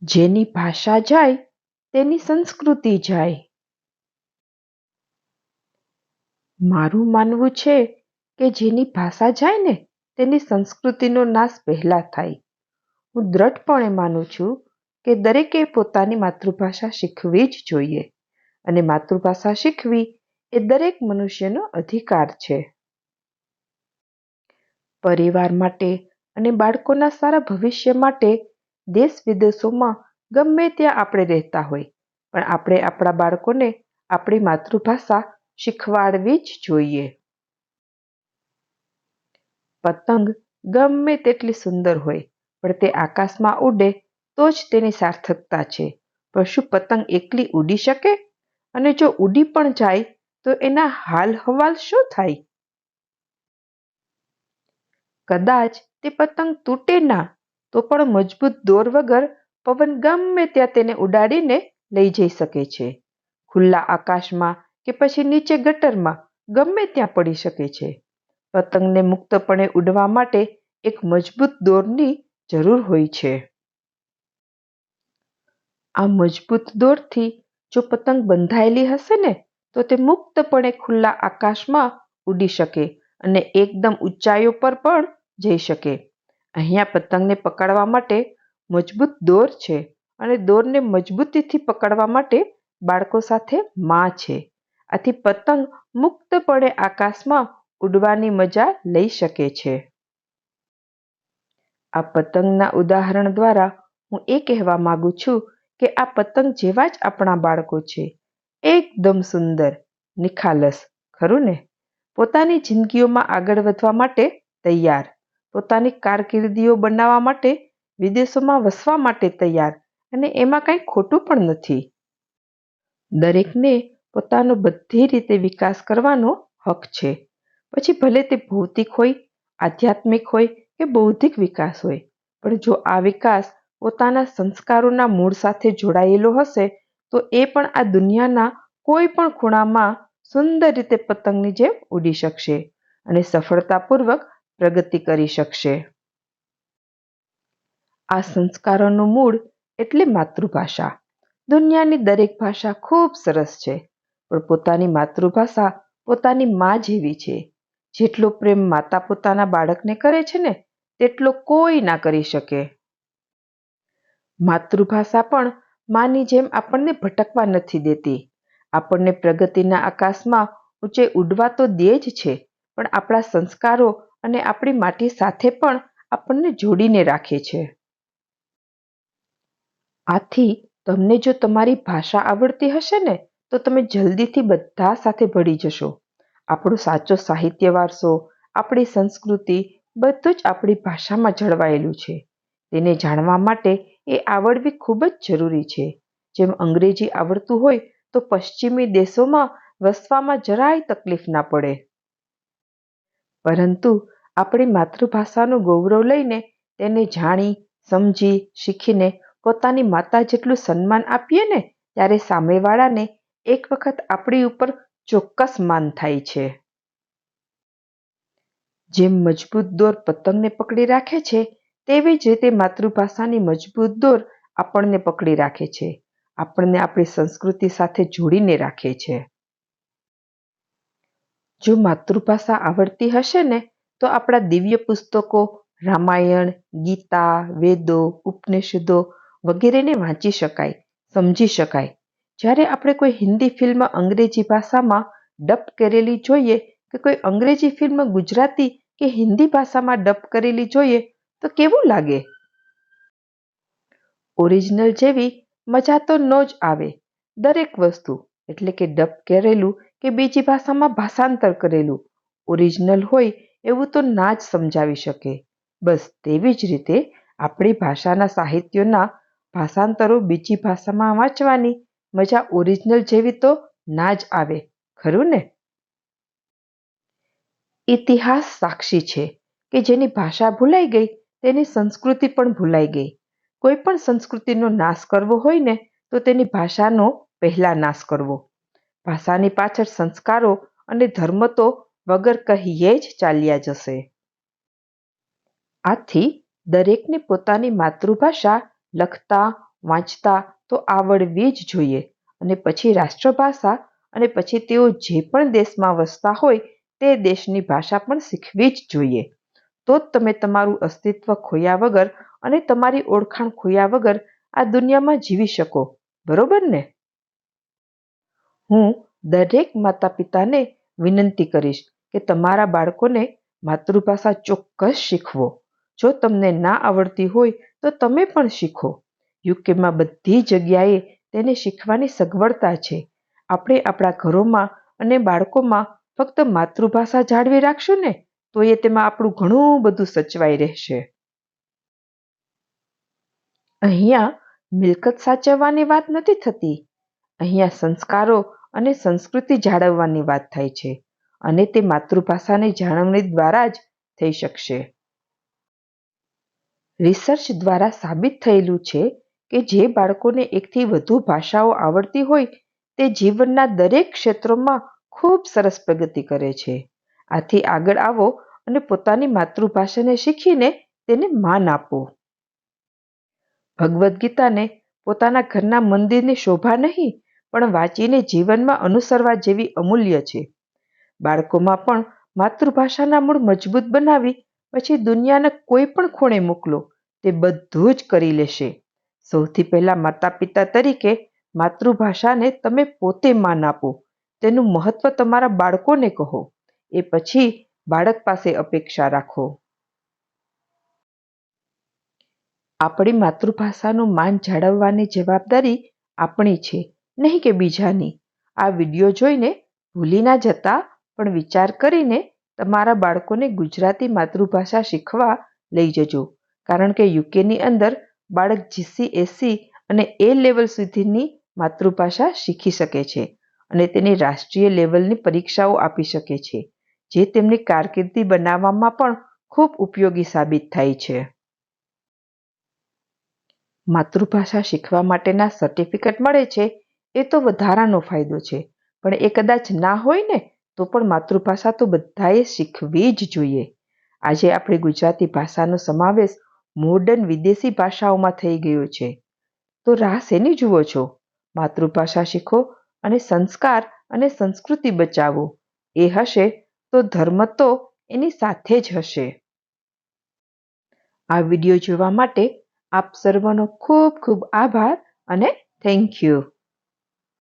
જેની ભાષા જાય તેની સંસ્કૃતિ જાય. મારું માનવું છે કે જેની ભાષા જાય ને તેની સંસ્કૃતિનો નાશ પહેલા થાય. હું દ્રઢપણે માનું છું કે દરેકે પોતાની માતૃભાષા શીખવી જ જોઈએ અને માતૃભાષા શીખવી એ દરેક મનુષ્યનો અધિકાર છે. પરિવાર માટે અને બાળકોના સારા ભવિષ્ય માટે દેશ વિદેશોમાં ગમે ત્યાં આપણે રહેતા હોય પણ આપણે આપણા બાળકોને આપણી માતૃભાષા શીખવાડવી જ જોઈએ. પતંગ ગમે તેટલી સુંદર હોય પણ તે આકાશમાં ઉડે તો જ તેની સાર્થકતા છે. પણ શું પતંગ એકલી ઉડી શકે? અને જો ઉડી પણ જાય તો એના હાલ હવાલ શું થાય? કદાચ તે પતંગ તૂટે ના તો પણ મજબૂત દોર વગર પવન ગમે ત્યાં તેને ઉડાડીને લઈ જઈ શકે છે. ખુલ્લા આકાશમાં કે પછી નીચે ગટરમાં ગમે ત્યાં પડી શકે છે. પતંગને મુક્તપણે ઉડવા માટે એક મજબૂત દોરની જરૂર હોય છે. આ મજબૂત દોરથી જો પતંગ બંધાયેલી હશે ને તો તે મુક્તપણે ખુલ્લા આકાશમાં ઉડી શકે અને એકદમ ઊંચાઈઓ પર પણ જઈ શકે. અહીંયા પતંગને પકડવા માટે મજબૂત દોર છે અને દોરને મજબૂતીથી પકડવા માટે બાળકો સાથે માં છે. આથી પતંગ મુક્તપણે આકાશમાં ઉડવાની મજા લઈ શકે છે. આ પતંગના ઉદાહરણ દ્વારા હું એ કહેવા માંગુ છું કે આ પતંગ જેવા જ આપણા બાળકો છે. એકદમ સુંદર, નિખાલસ, ખરું ને? પોતાની જિંદગીઓમાં આગળ વધવા માટે તૈયાર, પોતાની કારકિર્દીઓ બનાવવા માટે વિદેશોમાં વસવા માટે તૈયાર અને એમાં કંઈ ખોટું પણ નથી. દરેકને પોતાનો બધી રીતે વિકાસ કરવાનો હક છે. પછી ભલે તે ભૌતિક હોય, આધ્યાત્મિક હોય કે બૌદ્ધિક વિકાસ હોય. પણ જો આ વિકાસ પોતાના સંસ્કારોના મૂળ સાથે જોડાયેલો હશે તો એ પણ આ દુનિયાના કોઈ પણ ખૂણામાં સુંદર રીતે પતંગની જેમ ઉડી શકશે અને સફળતાપૂર્વક પ્રગતિ કરી શકશે. આ સંસ્કારોનું મૂળ એટલે માતૃભાષા. દુનિયાની દરેક ભાષા ખૂબ સરસ છે પણ પોતાની માતૃભાષા પોતાની માં જેવી છે. જેટલો પ્રેમ માતા પોતાના બાળકને કરે છે ને તેટલો કોઈ ના કરી શકે. માતૃભાષા પણ માની જેમ આપણને ભટકવા નથી દેતી. આપણને પ્રગતિના આકાશમાં ઊંચે ઉડવા તો દે જ છે પણ આપણા સંસ્કારો અને આપણી માટી સાથે પણ આપણને જોડીને રાખે છે. આથી તમને જો તમારી ભાષા આવડતી હશે ને તો તમે જલ્દીથી બધા સાથે ભળી જશો. આપણો સાચો સાહિત્ય વારસો, આપણી સંસ્કૃતિ બધું જ આપણી ભાષામાં જળવાયેલું છે. તેને જાણવા માટે એ આવડવી ખૂબ જ જરૂરી છે. જેમ અંગ્રેજી આવડતું હોય તો પશ્ચિમી દેશોમાં વસવામાં જરાય તકલીફ ના પડે. પરંતુ આપણી માતૃભાષાનું ગૌરવ લઈને તેને જાણી, સમજી, શીખીને પોતાની માતા જેટલું સન્માન આપીએ ને ત્યારે સામેવાળાને એક વખત આપણી ઉપર ચોક્કસ માન થાય છે. જેમ મજબૂત દોર પતંગને પકડી રાખે છે તેવી જ રીતે માતૃભાષાની મજબૂત દોર આપણને પકડી રાખે છે. આપણને આપણી સંસ્કૃતિ સાથે જોડીને રાખે છે. જો માતૃભાષા આવડતી હશે ને તો આપણા દિવ્ય પુસ્તકો રામાયણ, ગીતા, વેદો, ઉપનિષદો વગેરેને વાંચી શકાય, સમજી શકાય. જ્યારે આપણે કોઈ હિન્દી ફિલ્મ અંગ્રેજી ભાષામાં ડબ કરેલી જોઈએ કે કોઈ અંગ્રેજી ફિલ્મ ગુજરાતી કે હિન્દી ભાષામાં ડબ કરેલી જોઈએ તો કેવું લાગે? ઓરિજિનલ જેવી મજા તો ન જ આવે. દરેક વસ્તુ એટલે કે ડબ કરેલું કે બીજી ભાષામાં ભાષાંતર કરેલું ઓરિજિનલ હોય એવું તો ના જ સમજાવી શકે. બસ તેવી જ રીતે આપણી ભાષાના સાહિત્યોના ભાષાંતરો બીજી ભાષામાં વાંચવાની મજા ઓરિજિનલ જેવી તો ના જ આવે, ખરું ને? ઇતિહાસ સાક્ષી છે કે જેની ભાષા ભૂલાઈ ગઈ તેની સંસ્કૃતિ પણ ભૂલાઈ ગઈ. કોઈ પણ સંસ્કૃતિનો નાશ કરવો હોય ને તો તેની ભાષાનો પહેલા નાશ કરવો. ભાષાની પાછળ સંસ્કારો અને ધર્મ તો વગર કહીએ જ ચાલ્યા જશે. આથી દરેકને પોતાની માતૃભાષા લખતા, વાંચતા તો આવડવી જ જોઈએ અને પછી રાષ્ટ્રભાષા અને પછી તેઓ જે પણ દેશમાં વસતા હોય તે દેશની ભાષા પણ શીખવી જ જોઈએ. તો જ તમે તમારું અસ્તિત્વ ખોયા વગર અને તમારી ઓળખાણ ખોયા વગર આ દુનિયામાં જીવી શકો. બરોબર ને? હું દરેક માતા પિતાને વિનંતી કરીશ કે તમારા બાળકોને માતૃભાષા ચોક્કસ શીખવો. જો તમને ના આવડતી હોય તો તમે પણ શીખો. યુકેમાં બધી જગ્યાએ તેને શીખવાની સગવડતા છે. આપણે આપણા ઘરોમાં અને બાળકોમાં ફક્ત માતૃભાષા જાળવી રાખશું ને તો એ તેમાં આપણું ઘણું બધું સચવાઈ રહેશે. અહીંયા મિલકત સાચવવાની વાત નથી થતી. અહીંયા સંસ્કારો અને સંસ્કૃતિ જાળવવાની વાત થાય છે અને તે માતૃભાષાની જાળવણી દ્વારા જ થઈ શકશે. રિસર્ચ દ્વારા સાબિત થયેલું છે કે જે બાળકોને એકથી વધુ ભાષાઓ આવડતી હોય તે જીવનના દરેક ક્ષેત્રોમાં ખૂબ સરસ પ્રગતિ કરે છે. આથી આગળ આવો અને પોતાની માતૃભાષાને શીખીને તેને માન આપો. ભગવદ્ ગીતાને પોતાના ઘરના મંદિરની શોભા નહીં પણ વાંચીને જીવનમાં અનુસરવા જેવી અમૂલ્ય છે. બાળકોમાં પણ માતૃભાષાના મૂળ મજબૂત બનાવી પછી દુનિયાના કોઈ પણ ખૂણે મોકલો તે બધું જ કરી લેશે. સૌથી પહેલા માતા પિતા તરીકે માતૃભાષાને તમે પોતે માન આપો. તેનું મહત્વ તમારા બાળકોને કહો. એ પછી બાળક પાસે અપેક્ષા રાખો. આપણી માતૃભાષાનું માન જાળવવાની જવાબદારી આપણી છે, નહીં કે બીજાની. આ વિડીયો જોઈને ભૂલી ના જતા પણ વિચાર કરીને તમારા બાળકોને ગુજરાતી માતૃભાષા શીખવા લઈ જજો. કારણ કે યુકેની અંદર બાળક GCSE અને A લેવલ સુધીની માતૃભાષા શીખી શકે છે અને તેની રાષ્ટ્રીય લેવલની પરીક્ષાઓ આપી શકે છે, જે તેમની કારકિર્દી બનાવવામાં પણ ખૂબ ઉપયોગી સાબિત થાય છે. માતૃભાષા શીખવા માટેના સર્ટિફિકેટ મળે છે એ તો વધારાનો ફાયદો છે, પણ એ કદાચ ના હોય ને તો પણ માતૃભાષા તો બધાએ શીખવી જ જોઈએ. આજે આપણી ગુજરાતી ભાષાનો સમાવેશ મોડર્ન વિદેશી ભાષાઓમાં થઈ ગયો છે. તો રાહ શેની જુઓ છો? માતૃભાષા શીખો અને સંસ્કાર અને સંસ્કૃતિ બચાવો. એ હશે તો ધર્મ તો એની સાથે જ હશે. આ વિડીયો જોવા માટે આપ સર્વનો ખૂબ ખૂબ આભાર અને થેન્ક યુ.